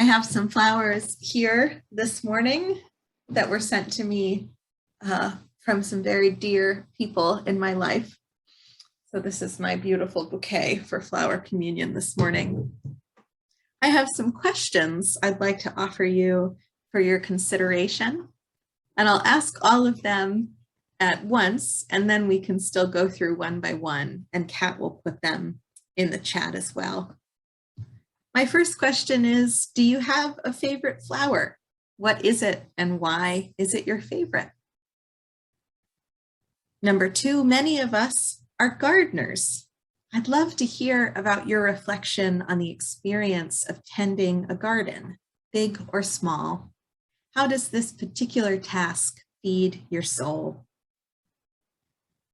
have some flowers here this morning that were sent to me from some very dear people in my life. So this is my beautiful bouquet for flower communion this morning. I have some questions I'd like to offer you for your consideration, and I'll ask all of them at once, and then we can still go through one by one, and Kat will put them in the chat as well. My first question is, do you have a favorite flower? What is it and why is it your favorite? Number two, many of us are gardeners. I'd love to hear about your reflection on the experience of tending a garden, big or small. How does this particular task feed your soul?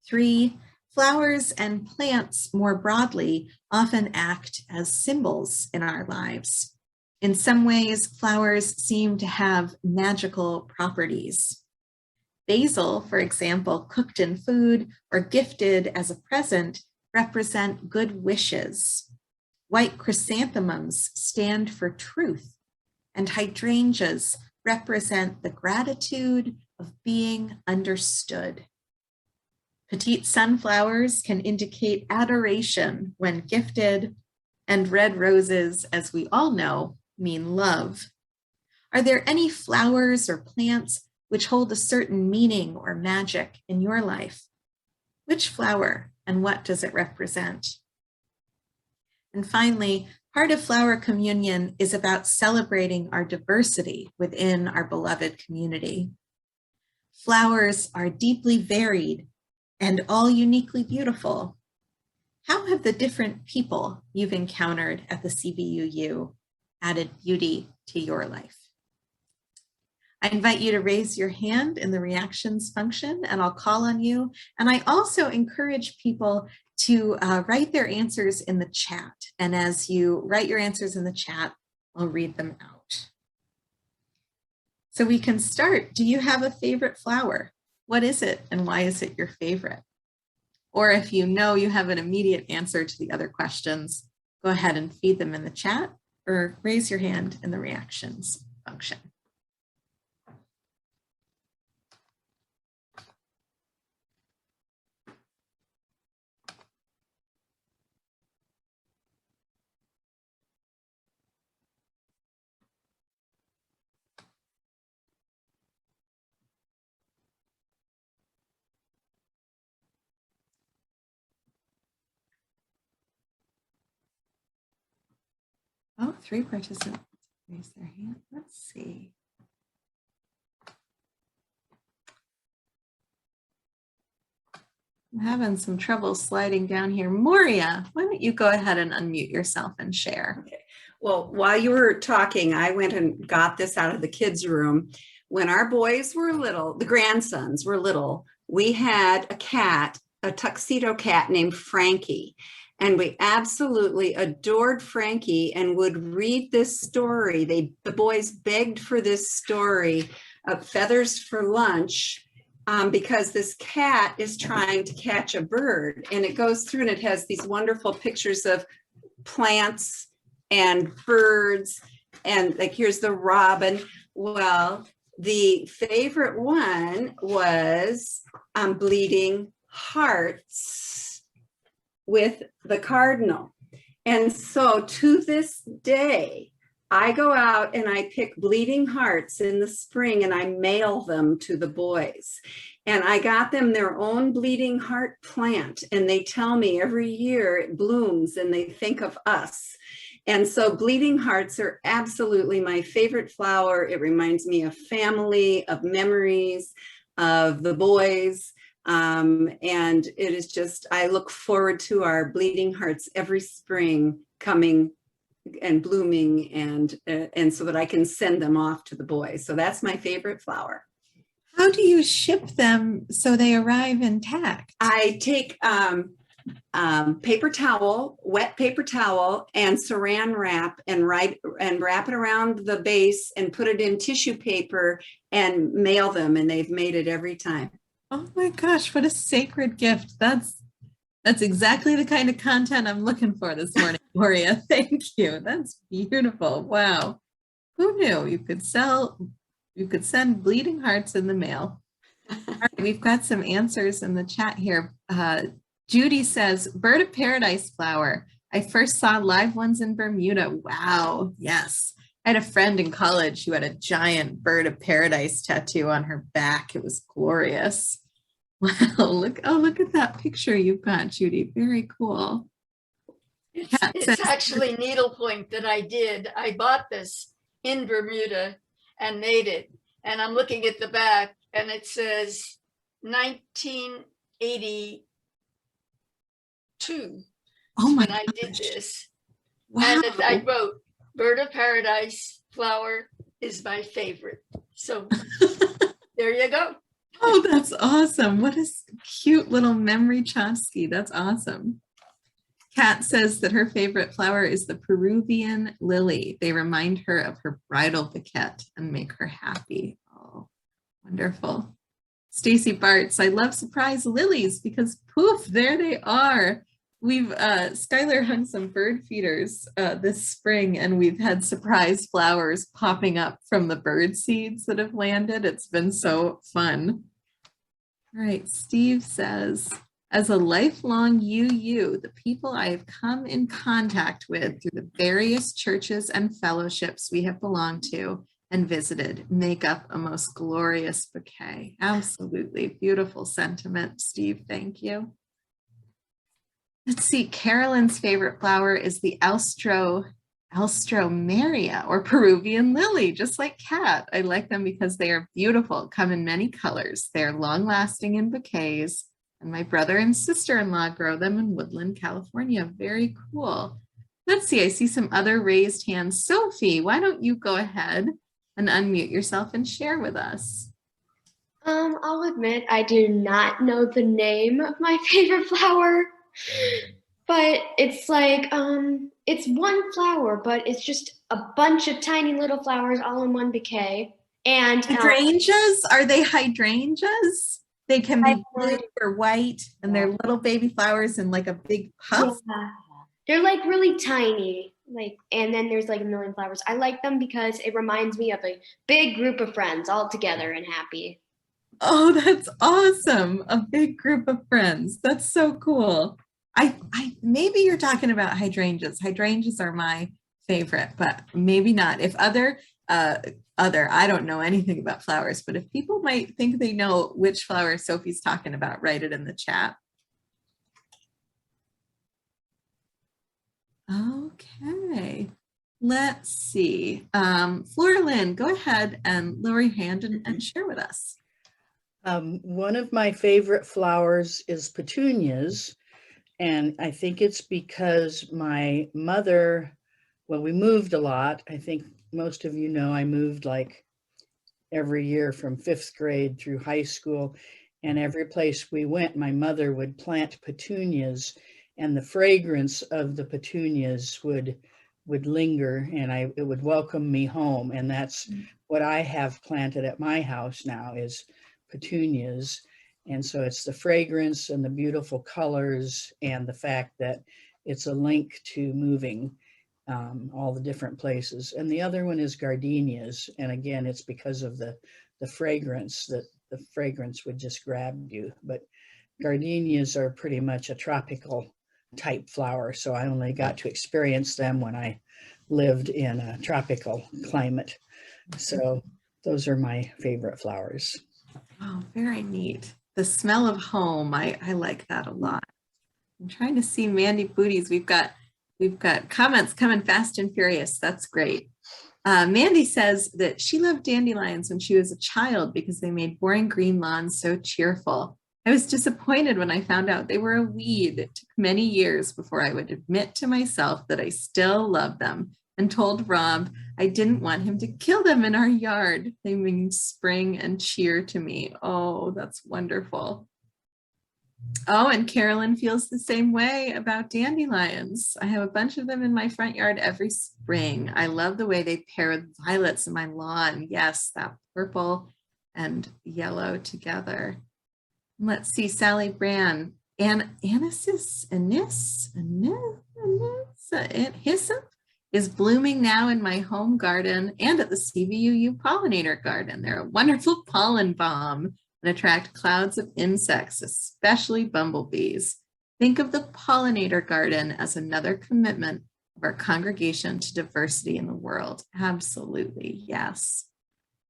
Three, flowers and plants more broadly often act as symbols in our lives. In some ways, flowers seem to have magical properties. Basil, for example, cooked in food or gifted as a present, represent good wishes. White chrysanthemums stand for truth, and hydrangeas represent the gratitude of being understood. Petite sunflowers can indicate adoration when gifted, and red roses, as we all know, mean love. Are there any flowers or plants which hold a certain meaning or magic in your life? Which flower and what does it represent? And finally, part of flower communion is about celebrating our diversity within our beloved community. Flowers are deeply varied and all uniquely beautiful. How have the different people you've encountered at the CVUU added beauty to your life? I invite you to raise your hand in the reactions function and I'll call on you. And I also encourage people to write their answers in the chat. And as you write your answers in the chat, I'll read them out. So we can start. Do you have a favorite flower? What is it and why is it your favorite? Or if you know you have an immediate answer to the other questions, go ahead and feed them in the chat or raise your hand in the reactions function. Oh, 3 participants raised their hand. Let's see. I'm having some trouble sliding down here. Moria, why don't you go ahead and unmute yourself and share? Okay. Well, while you were talking, I went and got this out of the kids' room. When our boys were little, the grandsons were little, we had a cat, a tuxedo cat named Frankie. And we absolutely adored Frankie and would read this story. The boys begged for this story of Feathers for Lunch because this cat is trying to catch a bird. And it goes through and it has these wonderful pictures of plants and birds. And like, here's the robin. Well, the favorite one was Bleeding Hearts with the cardinal. And so to this day, I go out and I pick bleeding hearts in the spring and I mail them to the boys. And I got them their own bleeding heart plant. And they tell me every year it blooms and they think of us. And so bleeding hearts are absolutely my favorite flower. It reminds me of family, of memories, of the boys. And it is just, I look forward to our bleeding hearts every spring coming and blooming and so that I can send them off to the boys. So that's my favorite flower. How do you ship them so they arrive intact? I take paper towel, wet paper towel, and saran wrap and wrap it around the base and put it in tissue paper and mail them, and they've made it every time. Oh my gosh, what a sacred gift. That's exactly the kind of content I'm looking for this morning, Gloria. Thank you. That's beautiful. Wow. Who knew you could send bleeding hearts in the mail? All right, we've got some answers in the chat here. Judy says, bird of paradise flower. I first saw live ones in Bermuda. Wow, yes. I had a friend in college who had a giant bird of paradise tattoo on her back. It was glorious. Wow, look at that picture you've got, Judy. Very cool. It's actually needlepoint that I did. I bought this in Bermuda and made it. And I'm looking at the back and it says 1982. Oh my when I did gosh. this. Wow. And I wrote, bird of paradise flower is my favorite. So there you go. Oh, that's awesome. What a cute little memory Chomsky. That's awesome. Kat says that her favorite flower is the Peruvian lily. They remind her of her bridal bouquet and make her happy. Oh, wonderful. Stacy Bartz, I love surprise lilies because poof, there they are. We've, Skylar hung some bird feeders this spring and we've had surprise flowers popping up from the bird seeds that have landed. It's been so fun. All right, Steve says, as a lifelong UU, the people I have come in contact with through the various churches and fellowships we have belonged to and visited make up a most glorious bouquet. Absolutely beautiful sentiment, Steve. Thank you. Let's see, Carolyn's favorite flower is the Alstroemeria or Peruvian lily, just like Kat. I like them because they are beautiful, come in many colors. They are long lasting in bouquets, and my brother and sister-in-law grow them in Woodland, California. Very cool. Let's see, I see some other raised hands. Sophie, why don't you go ahead and unmute yourself and share with us? I'll admit I do not know the name of my favorite flower, but it's like, it's one flower, but it's just a bunch of tiny little flowers all in one bouquet. And hydrangeas, are they hydrangeas? They can be blue or white, and they're little baby flowers in like a big puff. Yeah. They're like really tiny, like, and then there's like a million flowers. I like them because it reminds me of a big group of friends all together and happy. Oh, that's awesome. A big group of friends. That's so cool. I maybe you're talking about hydrangeas. Hydrangeas are my favorite, but maybe not. If I don't know anything about flowers, but if people might think they know which flower Sophie's talking about, write it in the chat. Okay, let's see. Flora Lynn, go ahead and lower your hand and share with us. One of my favorite flowers is petunias, and I think it's because my mother, well, we moved a lot. I think most of you know I moved like every year from 5th grade through high school, and every place we went, my mother would plant petunias, and the fragrance of the petunias would linger, and it would welcome me home. And that's what I have planted at my house now is petunias. And so it's the fragrance and the beautiful colors and the fact that it's a link to moving all the different places. And the other one is gardenias. And again, it's because of the fragrance, that the fragrance would just grab you. But gardenias are pretty much a tropical type flower. So I only got to experience them when I lived in a tropical climate. So those are my favorite flowers. Oh, very neat. The smell of home. I like that a lot. I'm trying to see Mandy Booties. We've got comments coming fast and furious. That's great. Mandy says that she loved dandelions when she was a child because they made boring green lawns so cheerful. I was disappointed when I found out they were a weed. It took many years before I would admit to myself that I still love them and told Rob I didn't want him to kill them in our yard. They mean spring and cheer to me. Oh, that's wonderful. Oh, and Carolyn feels the same way about dandelions. I have a bunch of them in my front yard every spring. I love the way they pair with violets in my lawn. Yes, that purple and yellow together. Let's see, Sally Brand. Hyssop is blooming now in my home garden and at the CVUU pollinator garden. They're a wonderful pollen bomb and attract clouds of insects, especially bumblebees. Think of the pollinator garden as another commitment of our congregation to diversity in the world. Absolutely, yes.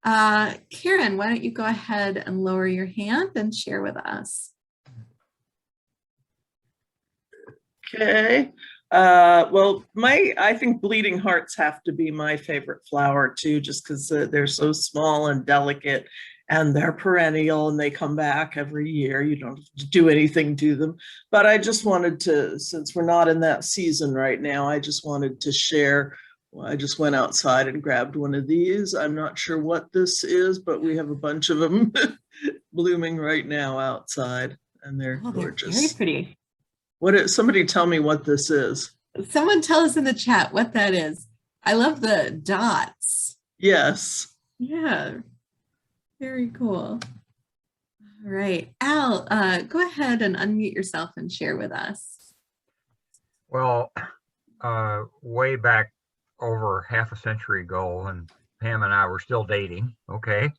Karen, why don't you go ahead and lower your hand and share with us? Okay. Well, I think bleeding hearts have to be my favorite flower too, just because they're so small and delicate, and they're perennial and they come back every year. You don't have to do anything to them. But I just wanted to, since we're not in that season right now, I just wanted to share. Well, I just went outside and grabbed one of these. I'm not sure what this is, but we have a bunch of them blooming right now outside, and they're gorgeous. Very pretty. Somebody tell me what this is. Someone tell us in the chat what that is. I love the dots. Yes. Yeah, very cool. All right, Al, go ahead and unmute yourself and share with us. Well, way back over half a century ago, when Pam and I were still dating, okay,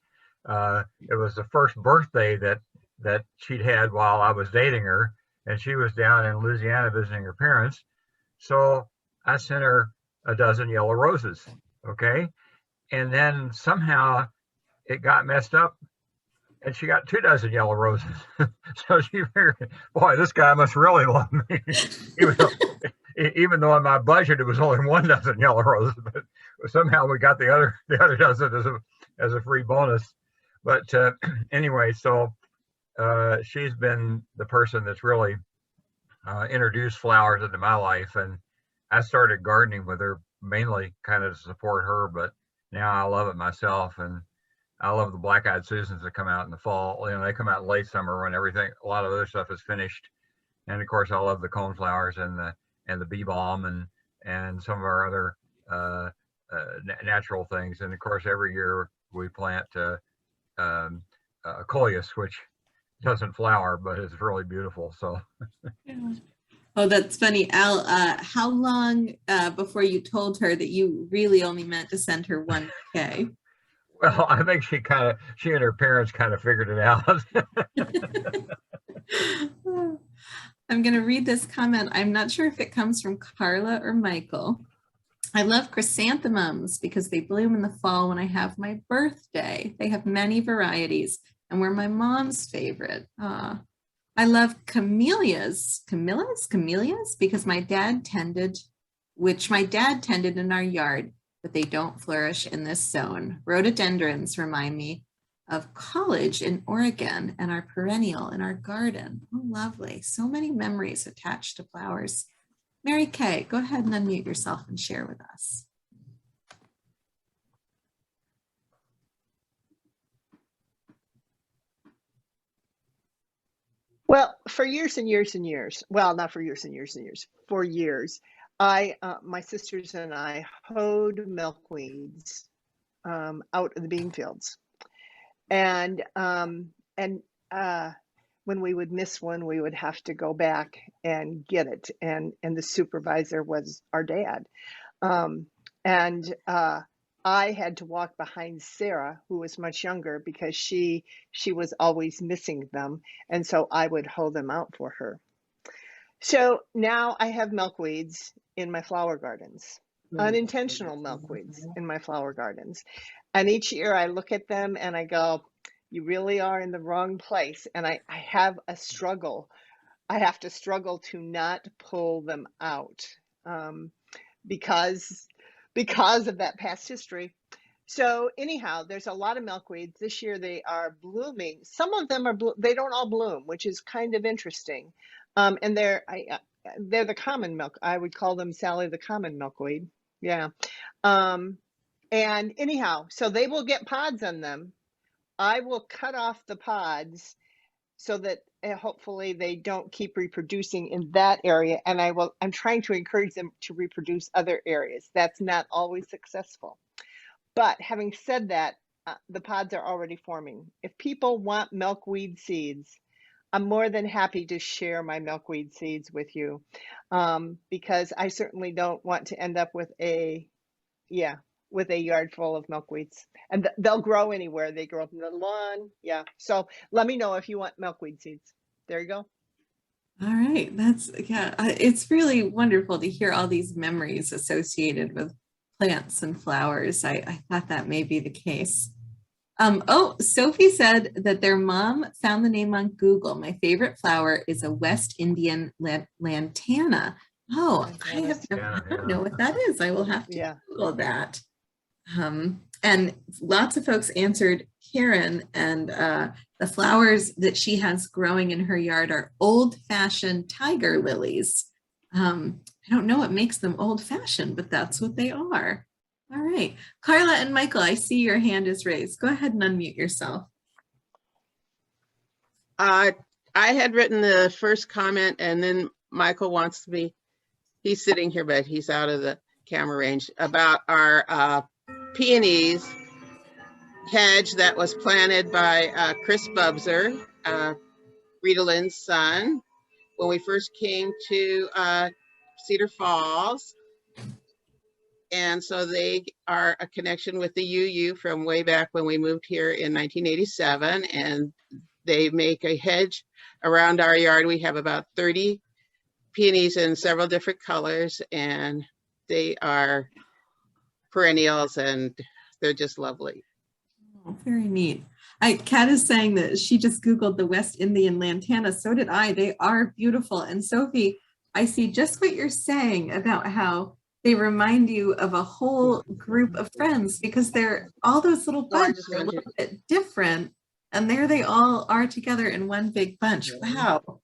it was the first birthday that she'd had while I was dating her, and she was down in Louisiana visiting her parents. So I sent her a dozen yellow roses, okay? And then somehow it got messed up and she got 2 dozen yellow roses. So she figured, boy, this guy must really love me. even though in my budget it was only 1 dozen yellow roses, but somehow we got the other dozen as a free bonus. But anyway, so she's been the person that's really introduced flowers into my life, and I started gardening with her mainly kind of to support her, but now I love it myself, and I love the black-eyed Susans that come out in the fall. You know, they come out in late summer when a lot of other stuff is finished, and of course I love the coneflowers and the bee balm and some of our other natural things, and of course every year we plant coleus, which doesn't flower, but it's really beautiful. So. Yeah. Oh, that's funny. Al, how long before you told her that you really only meant to send her 1 bouquet? Well, I think she and her parents kind of figured it out. I'm going to read this comment. I'm not sure if it comes from Carla or Michael. I love chrysanthemums because they bloom in the fall when I have my birthday. They have many varieties and were my mom's favorite. I love camellias because my dad tended in our yard, but they don't flourish in this zone. Rhododendrons remind me of college in Oregon and are perennial in our garden. Oh, lovely. So many memories attached to flowers. Mary Kay, go ahead and unmute yourself and share with us. Well, for years and years and years, well, not for years and years and years, for years, my sisters and I hoed milkweeds out of the bean fields. And when we would miss one, we would have to go back and get it. And the supervisor was our dad. I had to walk behind Sarah, who was much younger, because she was always missing them. And so I would hoe them out for her. So now I have milkweeds in my flower gardens, unintentional milkweeds in my flower gardens. And each year I look at them and I go, you really are in the wrong place. And I have a struggle. I have to struggle to not pull them out because of that past history. So anyhow, there's a lot of milkweeds. This year they are blooming. Some of them they don't all bloom, which is kind of interesting. And they're the common milk. I would call them Sally the common milkweed. Yeah. And anyhow, so they will get pods on them. I will cut off the pods so that hopefully they don't keep reproducing in that area. And I'm trying to encourage them to reproduce other areas. That's not always successful. But having said that, the pods are already forming. If people want milkweed seeds, I'm more than happy to share my milkweed seeds with you, because I certainly don't want to end up with a, yeah, with a yard full of milkweeds. And they'll grow anywhere. They grow up in the lawn. Yeah. So let me know if you want milkweed seeds. There you go. All right, it's really wonderful to hear all these memories associated with plants and flowers. I thought that may be the case. Oh, Sophie said that their mom found the name on Google. My favorite flower is a West Indian lantana. Oh, I don't know what that is. I will have to Google that. And lots of folks answered Karen, and the flowers that she has growing in her yard are old-fashioned tiger lilies. I don't know what makes them old-fashioned, but that's what they are. All right, Carla and Michael, I see your hand is raised. Go ahead and unmute yourself. I had written the first comment, and then Michael wants to be, he's sitting here, but he's out of the camera range, about our peonies hedge that was planted by Chris Bubser, Rita Lynn's son, when we first came to Cedar Falls. And so they are a connection with the UU from way back when we moved here in 1987. And they make a hedge around our yard. We have about 30 peonies in several different colors, and they are perennials and they're just lovely. Oh, very neat. Kat is saying that she just Googled the West Indian lantana. So did I. They are beautiful. And Sophie, I see just what you're saying about how they remind you of a whole group of friends, because they're all those little buds are a little bit different, and there they all are together in one big bunch. Wow,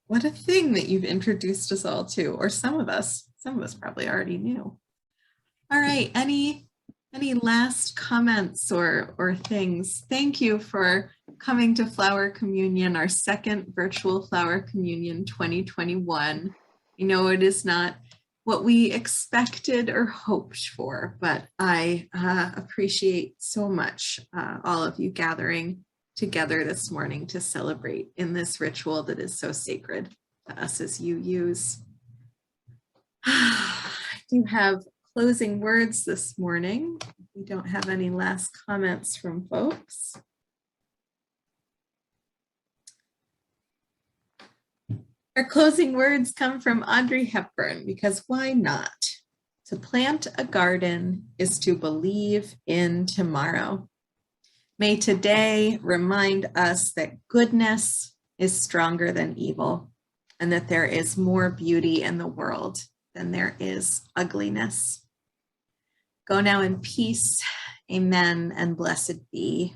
what a thing that you've introduced us all to, or some of us probably already knew. All right, any last comments or things? Thank you for coming to Flower Communion, our second virtual Flower Communion 2021. You know, it is not what we expected or hoped for, but I appreciate so much all of you gathering together this morning to celebrate in this ritual that is so sacred to us as UUs. I do have closing words this morning. We don't have any last comments from folks. Our closing words come from Audrey Hepburn, because why not? To plant a garden is to believe in tomorrow. May today remind us that goodness is stronger than evil, and that there is more beauty in the world than there is ugliness. Go now in peace. Amen and blessed be.